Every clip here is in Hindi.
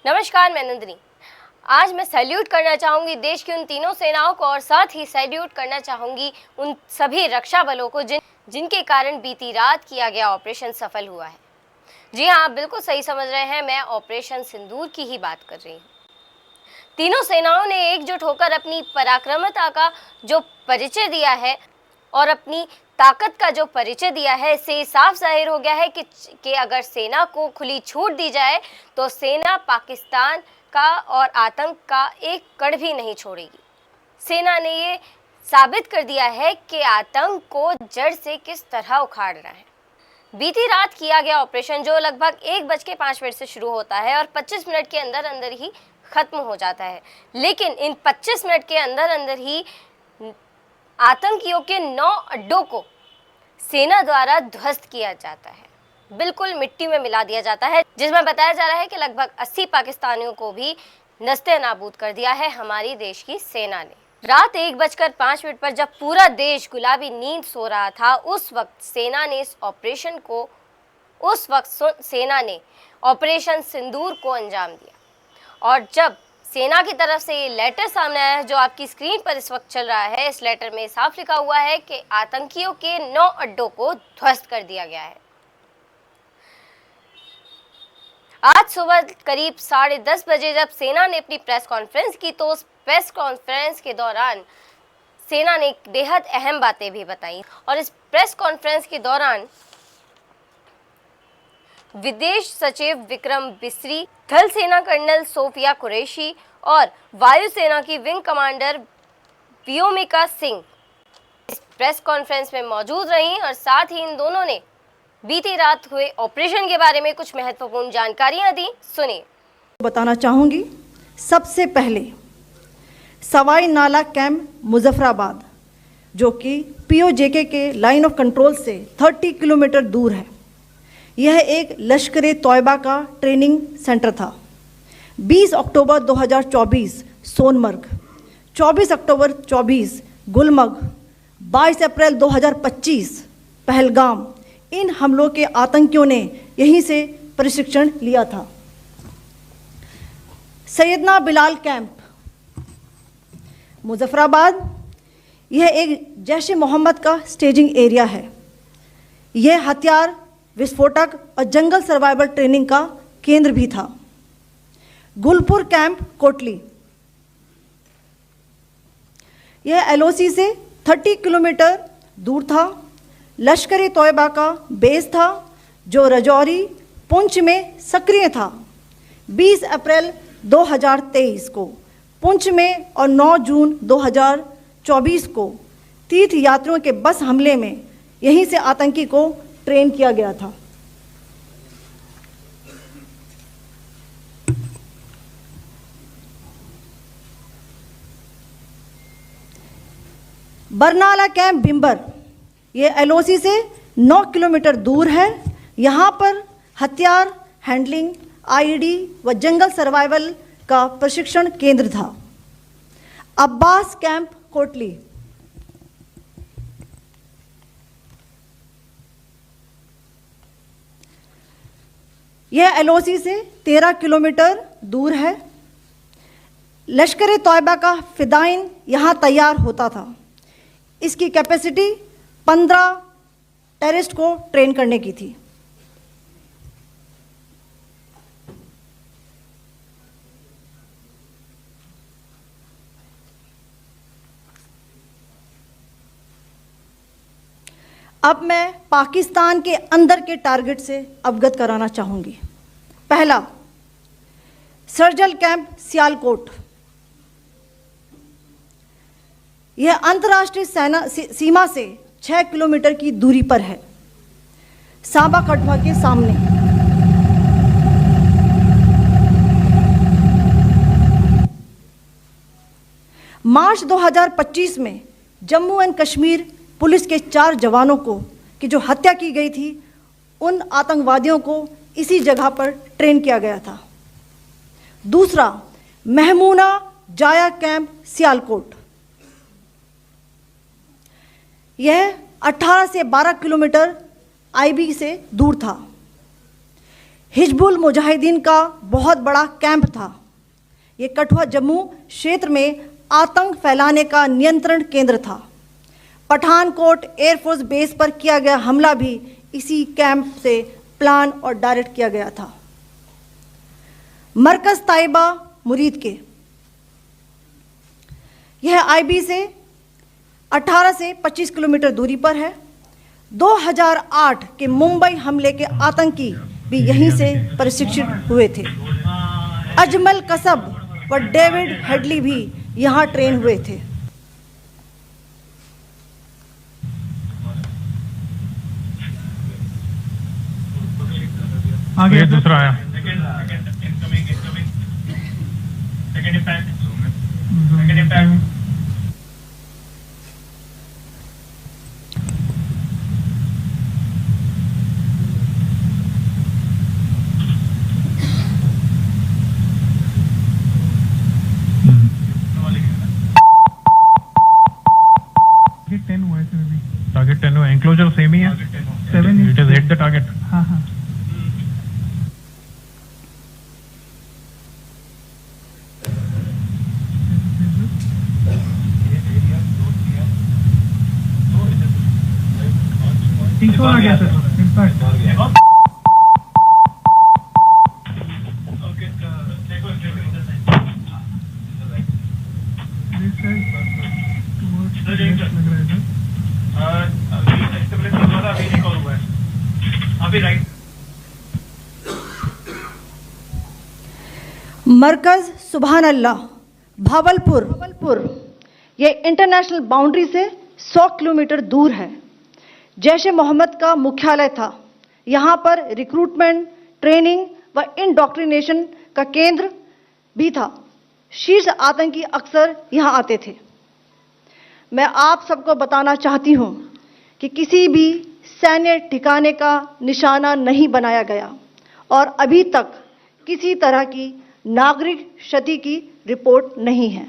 नमस्कार, मैं नंदिनी। आज मैं सैल्यूट करना चाहूँगी देश की उन तीनों सेनाओं को और साथ ही सैल्यूट करना चाहूँगी उन सभी रक्षा बलों को जिनके कारण बीती रात किया गया ऑपरेशन सफल हुआ है। जी हाँ, आप बिल्कुल सही समझ रहे हैं, मैं ऑपरेशन सिंदूर की ही बात कर रही हूँ। तीनों सेनाओं ने एकजुट होकर अपनी पराक्रमता का जो परिचय दिया है और अपनी ताकत का जो परिचय दिया है, इससे साफ जाहिर हो गया है कि अगर सेना को खुली छूट दी जाए तो सेना पाकिस्तान का और आतंक का एक कण भी नहीं छोड़ेगी। सेना ने ये साबित कर दिया है कि आतंक को जड़ से किस तरह उखाड़ रहा है। बीती रात किया गया ऑपरेशन जो लगभग 1:05 से शुरू होता है और 25 मिनट के अंदर अंदर ही खत्म हो जाता है, लेकिन इन 25 मिनट के अंदर अंदर ही आतंकियों के 9 अड्डों को सेना द्वारा ध्वस्त किया जाता है, बिल्कुल मिट्टी में मिला दिया जाता है, जिसमें बताया जा रहा है कि लगभग 80 पाकिस्तानियों को भी नस्ते नाबूद कर दिया है हमारी देश की सेना ने। रात 1:05 पर जब पूरा देश गुलाबी नींद सो रहा था, उस वक्त सेना ने ऑपरेशन सिंदूर को अंजाम दिया। और जब सेना की तरफ से ये लेटर सामने आया है जो आपकी स्क्रीन पर इस वक्त चल रहा है, इस लेटर में साफ लिखा हुआ है कि आतंकियों के 9 अड्डों को ध्वस्त कर दिया गया है। आज सुबह करीब 10:30 बजे जब सेना ने अपनी प्रेस कॉन्फ्रेंस की, तो उस प्रेस कॉन्फ्रेंस के दौरान सेना ने बेहद अहम बातें भी बताई। और इस प्रेस कॉन्फ्रेंस के दौरान विदेश सचिव विक्रम बिसरी, थल सेना कर्नल सोफिया कुरैशी और वायुसेना की विंग कमांडर व्योमिका सिंह इस प्रेस कॉन्फ्रेंस में मौजूद रहीं और साथ ही इन दोनों ने बीती रात हुए ऑपरेशन के बारे में कुछ महत्वपूर्ण जानकारियां दी। सुनिए। बताना चाहूँगी, सबसे पहले सवाई नाला कैंप मुजफ्फराबाद जो कि पीओजेके के लाइन ऑफ कंट्रोल से 30 किलोमीटर दूर है, यह एक लश्कर-ए-तौयबा का ट्रेनिंग सेंटर था। 20 अक्टूबर 2024 सोनमर्ग, 24 अक्टूबर 24 गुलमर्ग, 22 अप्रैल 2025 पहलगाम, इन हमलों के आतंकियों ने यहीं से प्रशिक्षण लिया था। सैयदना बिलाल कैंप मुजफ्फराबाद, यह एक जैश ए मोहम्मद का स्टेजिंग एरिया है। यह हथियार, विस्फोटक और जंगल सर्वाइवल ट्रेनिंग का केंद्र भी था। गुलपुर कैंप कोटली, यह एलओसी से 30 किलोमीटर दूर था। लश्कर-ए-तौयबा का बेस था जो रजौरी, पुंछ में सक्रिय था। 20 अप्रैल 2023 को पुंछ में और 9 जून 2024 को तीर्थ यात्रियों के बस हमले में यहीं से आतंकी को ट्रेन किया गया था। बरनाला कैंप भिम्बर, ये एलओसी से 9 किलोमीटर दूर है। यहाँ पर हथियार हैंडलिंग, आईडी व जंगल सर्वाइवल का प्रशिक्षण केंद्र था। अब्बास कैंप कोटली, यह एलओसी से 13 किलोमीटर दूर है। लश्कर-ए-तौयबा का फिदाइन यहाँ तैयार होता था। इसकी कैपेसिटी 15 टेररिस्ट को ट्रेन करने की थी। अब मैं पाकिस्तान के अंदर के टारगेट से अवगत कराना चाहूँगी। पहला, सर्जल कैंप सियालकोट, यह अंतर्राष्ट्रीय सीमा से 6 किलोमीटर की दूरी पर है, सांबा कठवा के सामने। मार्च 2025 में जम्मू एंड कश्मीर पुलिस के 4 जवानों की जो हत्या की गई थी, उन आतंकवादियों को इसी जगह पर ट्रेन किया गया था। दूसरा, महमूना जाया कैंप सियालकोट, यह 18 से 12 किलोमीटर आईबी से दूर था। हिजबुल मुजाहिदीन का बहुत बड़ा कैंप था। ये कठुआ जम्मू क्षेत्र में आतंक फैलाने का नियंत्रण केंद्र था। पठानकोट एयरफोर्स बेस पर किया गया हमला भी इसी कैंप से प्लान और डायरेक्ट किया गया था। मरकज ताइबा मुरीद के, यह आईबी से 18 से 25 किलोमीटर दूरी पर है। 2008 के मुंबई हमले के आतंकी भी यहीं से प्रशिक्षित हुए थे। अजमल कसब व डेविड हेडली भी यहाँ ट्रेन हुए थे। आगे दूसरा आया। टारगेट 10 हुआ, एंक्लोजर सेम ही है। 7 it is hit the target. हाँ हाँ। आ गया सर, इम्पैक्ट मरकज सुभान अल्लाह भावलपुर, ये इंटरनेशनल बाउंड्री से 100 किलोमीटर दूर है। जैश ए मोहम्मद का मुख्यालय था। यहाँ पर रिक्रूटमेंट, ट्रेनिंग व इंडॉक्ट्रिनेशन का केंद्र भी था। शीर्ष आतंकी अक्सर यहाँ आते थे। मैं आप सबको बताना चाहती हूँ कि किसी भी सैन्य ठिकाने का निशाना नहीं बनाया गया और अभी तक किसी तरह की नागरिक क्षति की रिपोर्ट नहीं है।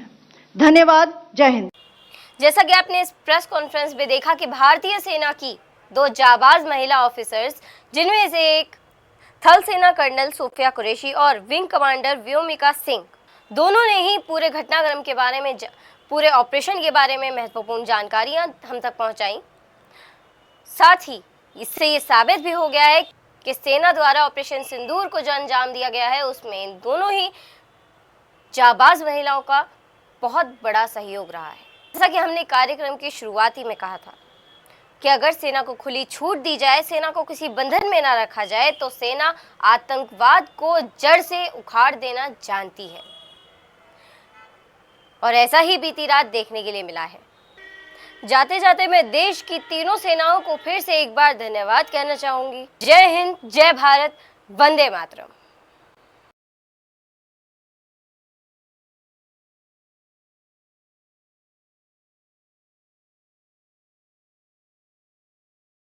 धन्यवाद। जय हिंद। जैसा कि आपने इस प्रेस कॉन्फ्रेंस में देखा कि भारतीय सेना की 2 जाबाज महिला ऑफिसर्स, जिनमें से एक थल सेना कर्नल सोफिया कुरैशी और विंग कमांडर व्योमिका सिंह, दोनों ने ही पूरे घटनाक्रम के बारे में, पूरे ऑपरेशन के बारे में महत्वपूर्ण जानकारियां हम तक पहुंचाई। साथ ही इससे ये साबित भी हो गया है कि सेना द्वारा ऑपरेशन सिंदूर को जो अंजाम दिया गया है उसमें दोनों ही जाबाज महिलाओं का बहुत बड़ा सहयोग रहा है। जैसा कि हमने कार्यक्रम की शुरुआती में कहा था कि अगर सेना को खुली छूट दी जाए, सेना को किसी बंधन में ना रखा जाए, तो सेना आतंकवाद को जड़ से उखाड़ देना जानती है। और ऐसा ही बीती रात देखने के लिए मिला है। जाते जाते मैं देश की तीनों सेनाओं को फिर से एक बार धन्यवाद कहना चाहूंगी। जय हिंद, जय भारत, वंदे मातरम।